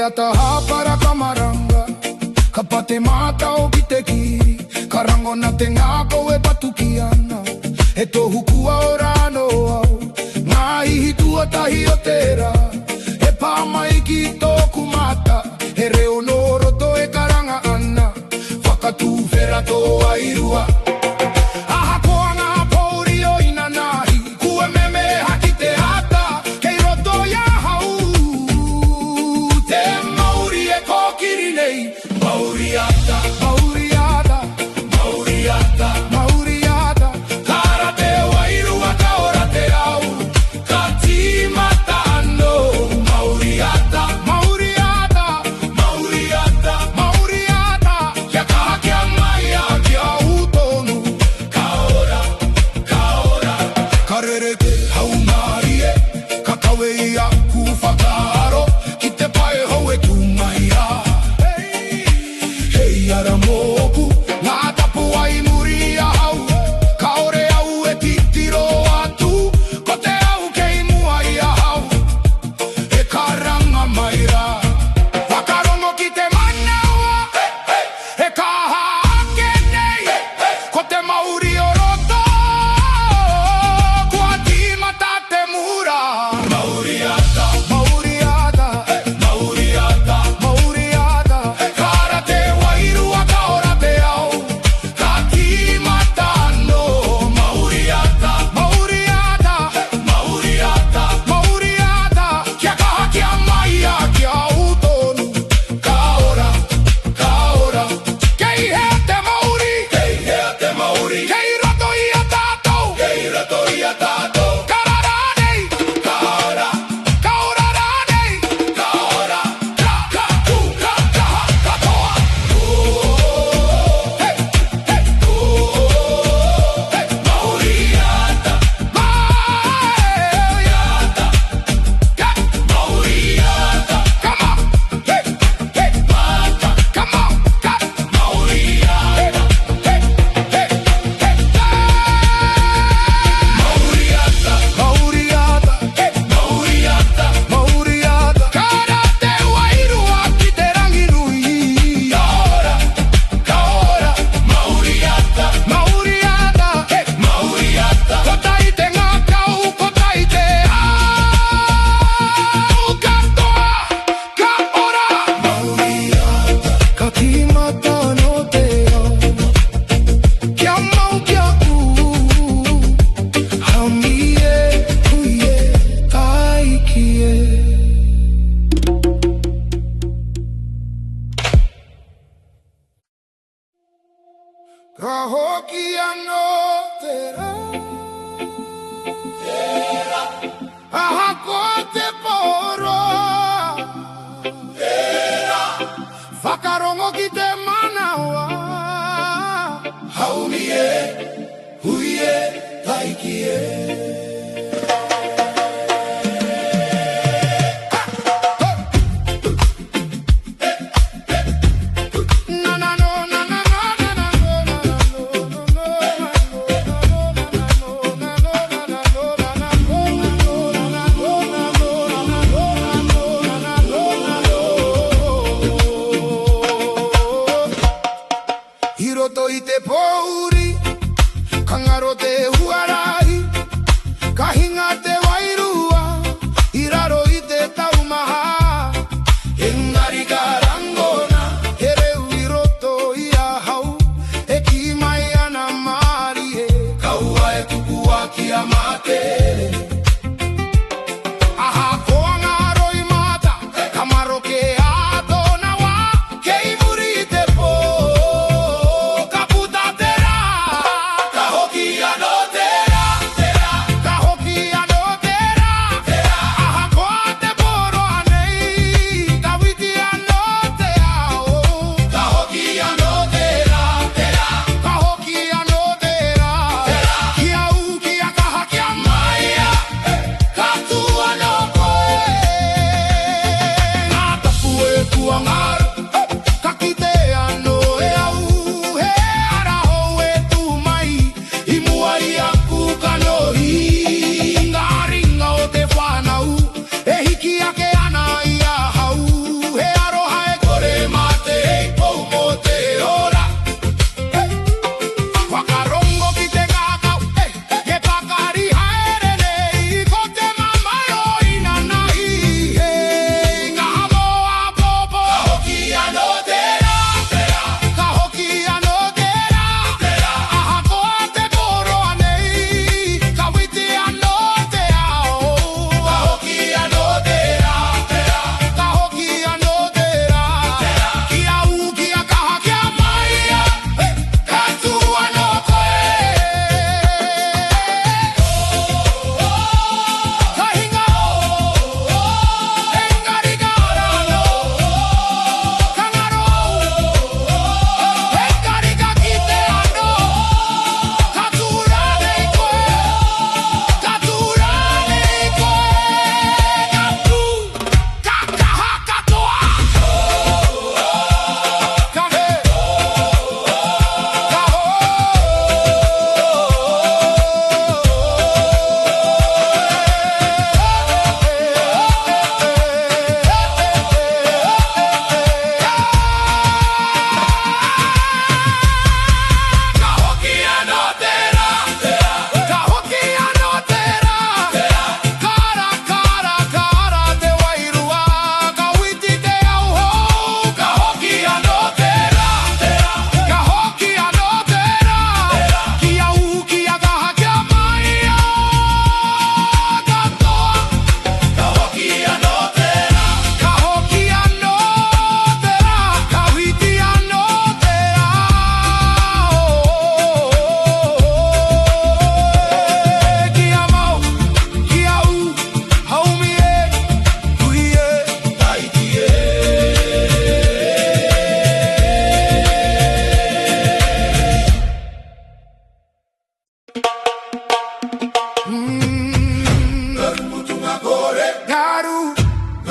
Ataha para kamaranga kapate mata o gitekiri karango na tengako e patukiana e tohu kua orano au nga ihitua tahi o tera e pamai ki toku mata e reo noro to e karanga ana whakatu whera to airua aha koanga pouri o inanahi kua meme haki te hata kei roto ia hau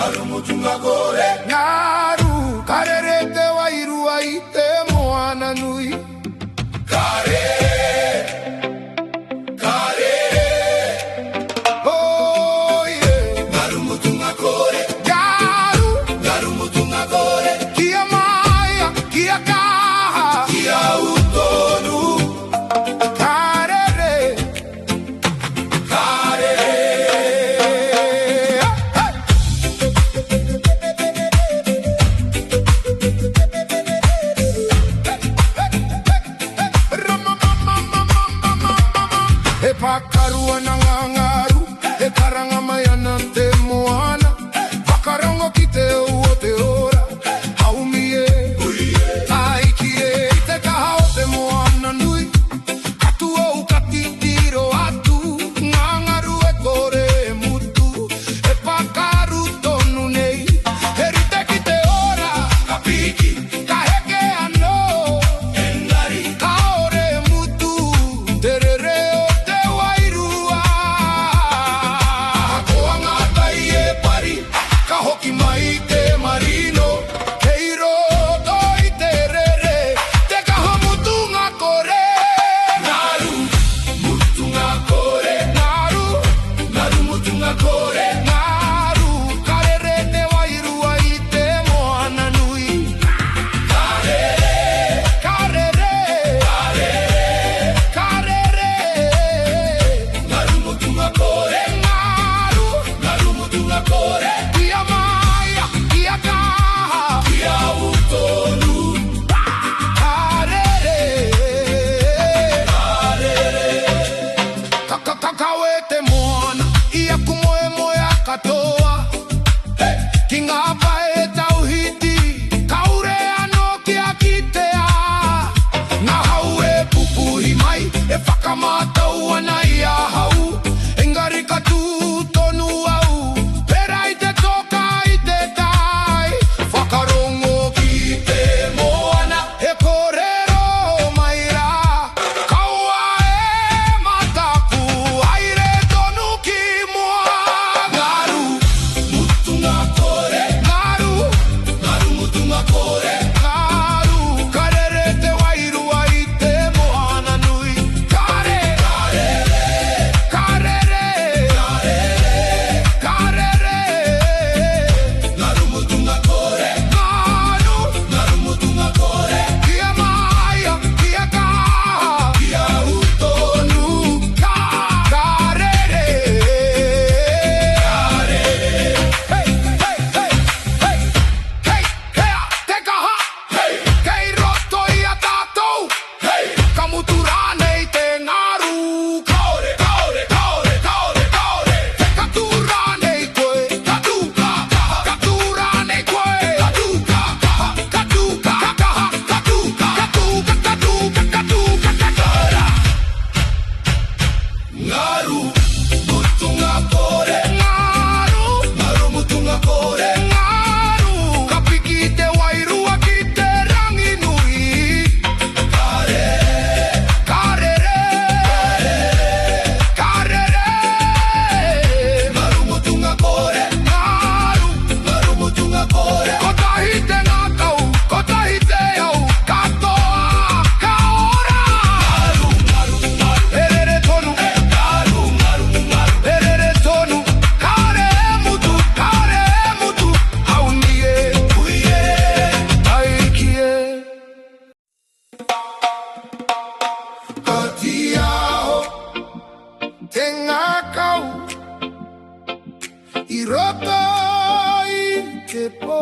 ngaru mutunga kore ngaru karerete wairu waite moana nui kare oh yeah ngaru mutunga kore ngaru mutunga kore kia maya kia kaha kia utonu Pakarua na ngangaru, e karanga mayana te moana, wakarongo ki te ua te ora, haumie, aikie, te kahao te moana nui, katua u katitiro atu, ngangaru e kore e mutu, e pakaru tonu nei, e rite ki te ora, kapiki, kaheke ano, engari, kaore e mutu, terere hoki mai te marino keiro toi terere te kaha mutunga kore ngaru mutunga kore ngaru mutunga kore ngaru karere te wairu ai te moana nui karere ngaru mutunga kore ngaru mutunga kore Kakawete moana, ia kumoe moea katoa Kinga pae tauhiti, kaure ano kia kitea Nga hau e pupuhi mai, e whakamatau ana ia hau Engari katu tonu au, pera i te toka i te tai Whakarongo ki te moana, e korero mai rā Kaua e mataku aire tonu ki moa Ngaru mutunga kore Ngaru mutunga kore Ngaru karere te wairu ai te moana nui Karere Ngaru mutunga kore Ngaru mutunga kore Kia maya, kia kaha Kia utonu Karere Hey, hey, hey, hey Hey, hea, te kaha Kei roto ia tātou Kamutura nei te ngaru Kaore Te katura nei koe Katuka kaha Katura nei koe Katuka kaha Katuka kaha Katuka kakara Ngaru mutunga kore Ngaru mutunga kore Ngaru kapiki te wairua ki te rangi nui Karere Ngaru mutunga kore Ngaru mutunga kore Kotahi te ngakau, kotahi te au Katoa, kaora Erere tonu Erere tonu Kare mutu Haunie, uie, aikie Katiaho Te ngakau I roto i te po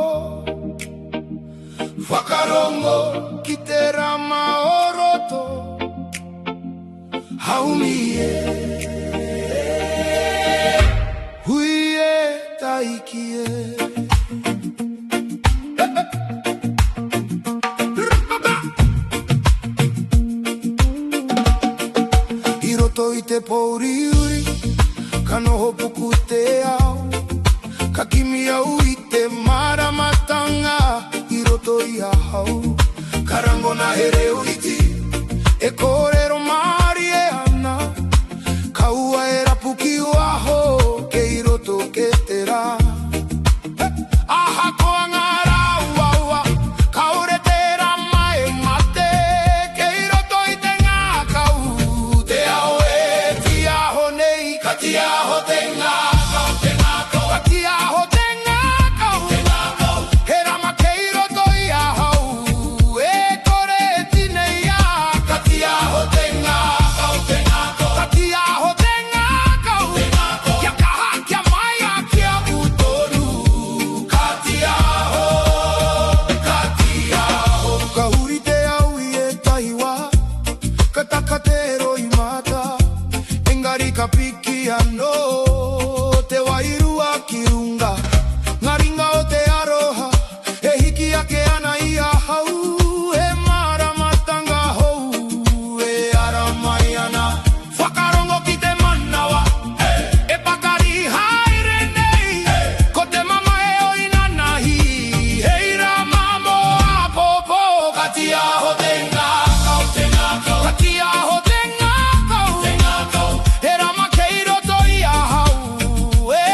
Whakarongo ki te rama o roto Haumie Huie taikie I roto i te pouri uri Kanoho puku te ao Kakimi au i te maramatanga I roto i a hau Karango na here uiti E korero mari e ana Kaua e rapuki waho Ke i roto ke te rā te wairua kirunga ngaringa o te aroha e hiki ake ana ia hau e mara matanga hou e ara mai ana whakarongo ki te manawa e pakari haere nei ko te mama e oina nahi heira mamo a popo katia ho te ngakau katia ho te ngakau e rama keiro toi a hau e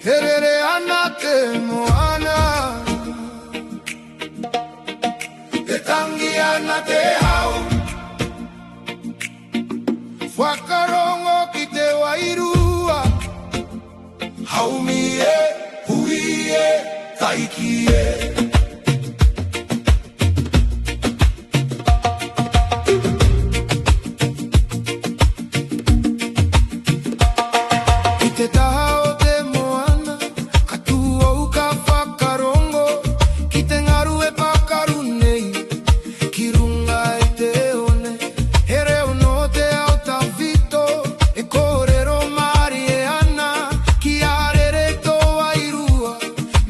herere ana te moana, e tangi ana te hau, whakarongo ki te wairua, haumi e, hui e, taiki e. Te taha o te moana, ka tuou ka whakarongo, ki te ngaru e pakaru nei, ki runga e te one, he reo no te ao tawhito, e kōrero mari e ana, ki arere tō wairua,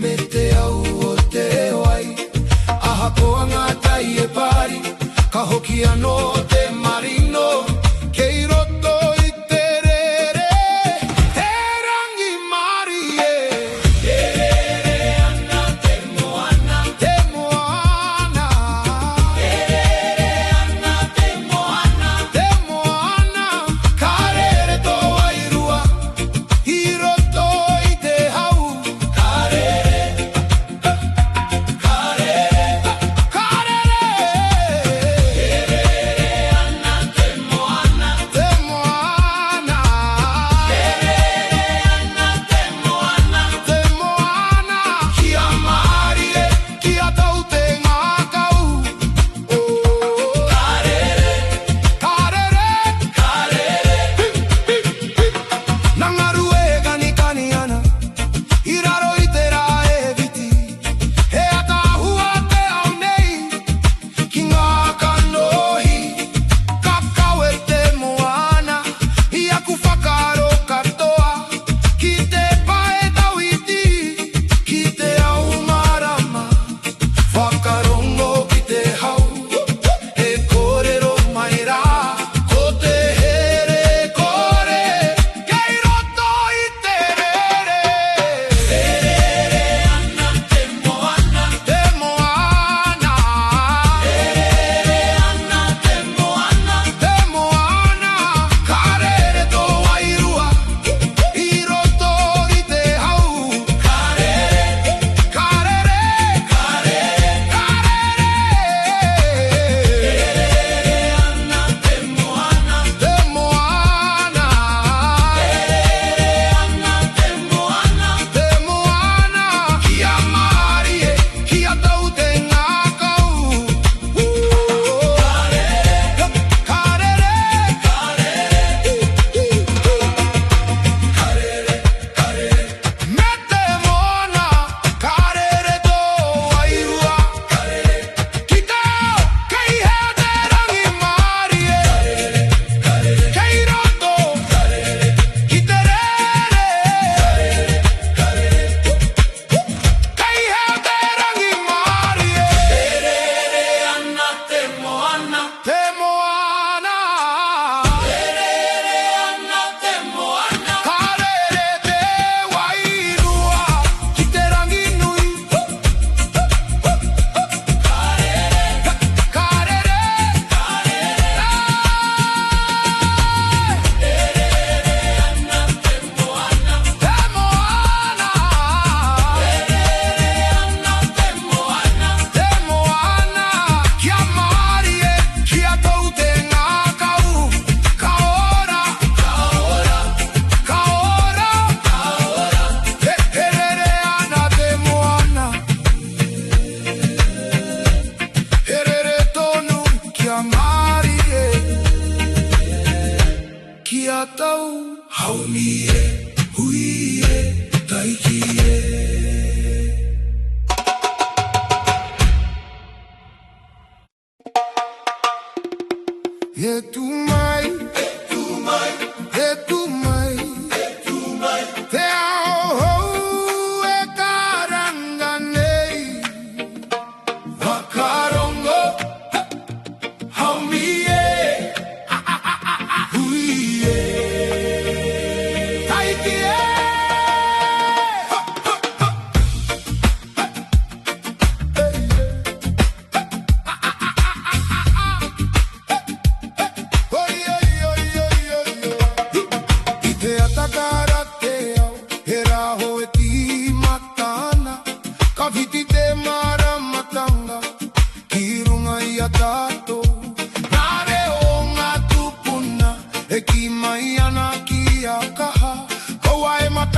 me te au o te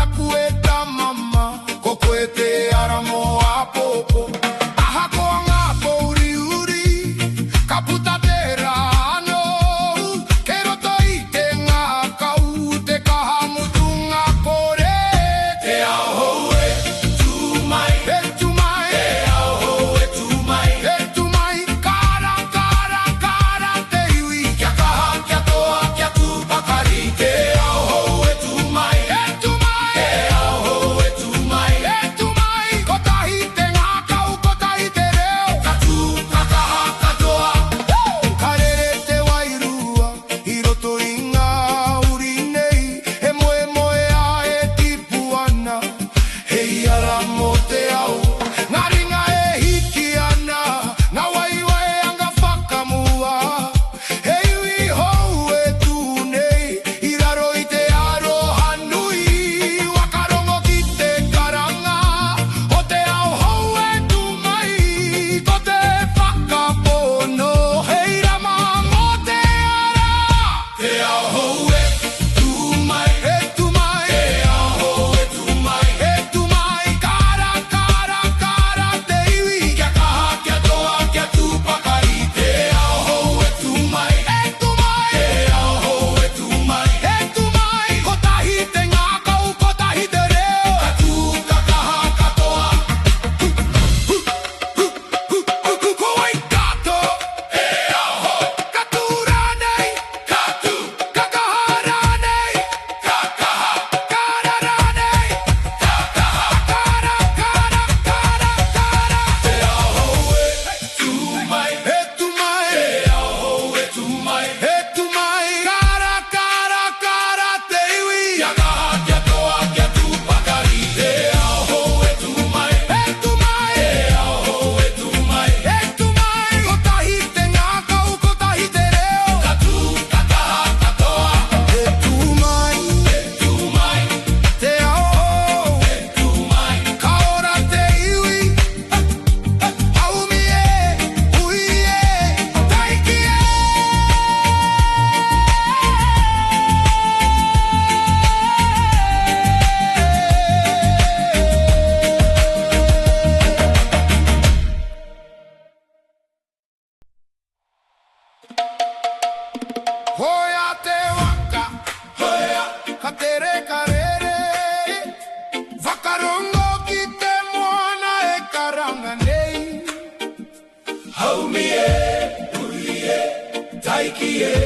matakueta mama kokwete aramo apopo ahako ngapo uri uri kaputa terano kero toite ngakau te kahamutunga kore te ahoe tumai te ahoe tumai kara kara kara te iwi kia kaha kia toa kia tu pakari te ahoe tumai kotahi te ngakau kotahi te reo katu kakaha katoa karere te wairua hiroto inga uri nei e moe moe a e tipuana hei ara mo te au ngaringa e hiki ana nga waiwai anga whakamua hei ui hou e tu nei i raro i te aro hanui wakarongo ki te karanga o te au hou e tu mai ko te whakapono hei rama mo te ara te au hou e tu mai te au hou e tu mai kara kara kara te iwi kia kaha kia toa kia tu pakari te au hou e tu mai te au hou e tu mai kotahi te ngakau kotahi te reo katu kakaha katoa koi kato e au hou katu ranei katu kakaha ranei kakaha kara ranei kakaha kara kara kara kara te au hou e tu mai te au hou e tu mai kara kara kara te iwi kia kaha kia toa kia tu pakari te au hou e tu mai au hou e tu mai kotahi te ngakau kotahi te reo katu kakaha katoa e tu mai te au hou kaora te iwi aumi e ui e taiki e Hoia te waka, ka tere karere whakarongo ki te moana e karanga nei haumi e, ui e, taiki e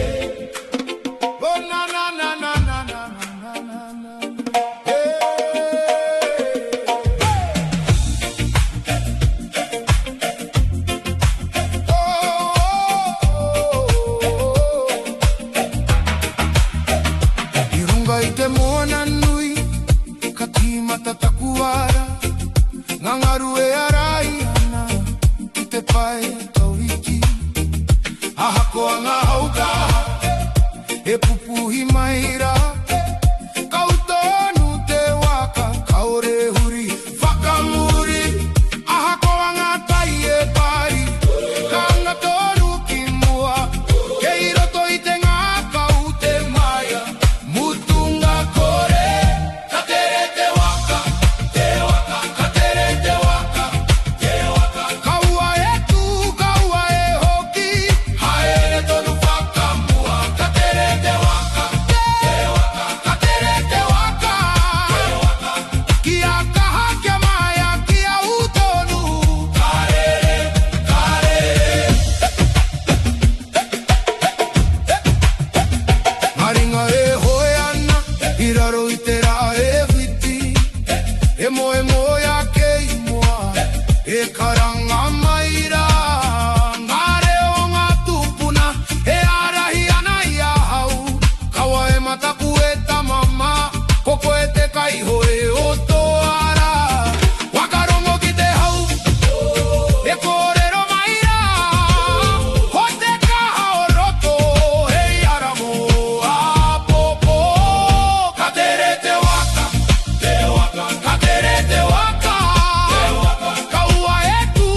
oh na na na na na na na na na hey. Irunga i te moana nui ka tīmata takuara ngangaru e arai ana ki te pae tauiki ahako anga haukaha e pupuhi maira kautonu te waka kaore huri whakamuri ahako anga tai e pari kanga tonu ki mua kei roto i te ngakau te maia mutunga kore ka tere te waka ka tere te waka kaua e tu kaua e hoki haere tonu whakamua ka tere te waka ka tere te waka kia kaha kia maia kia utonu karere Maringa e hoe ana i raro i te rā e whiti e moe moe a kei moa e karanga maira ngā reo ngā tupuna e arahi ana i a hau kawa e mataku e tamama koko e te kaiho e o toara wakarongo ki te hau e kōrero maira ho te kaha o roto hei aramo a popo ka tere te waka ka tere te waka kaua e tu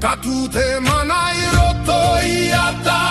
Katute manai roto iata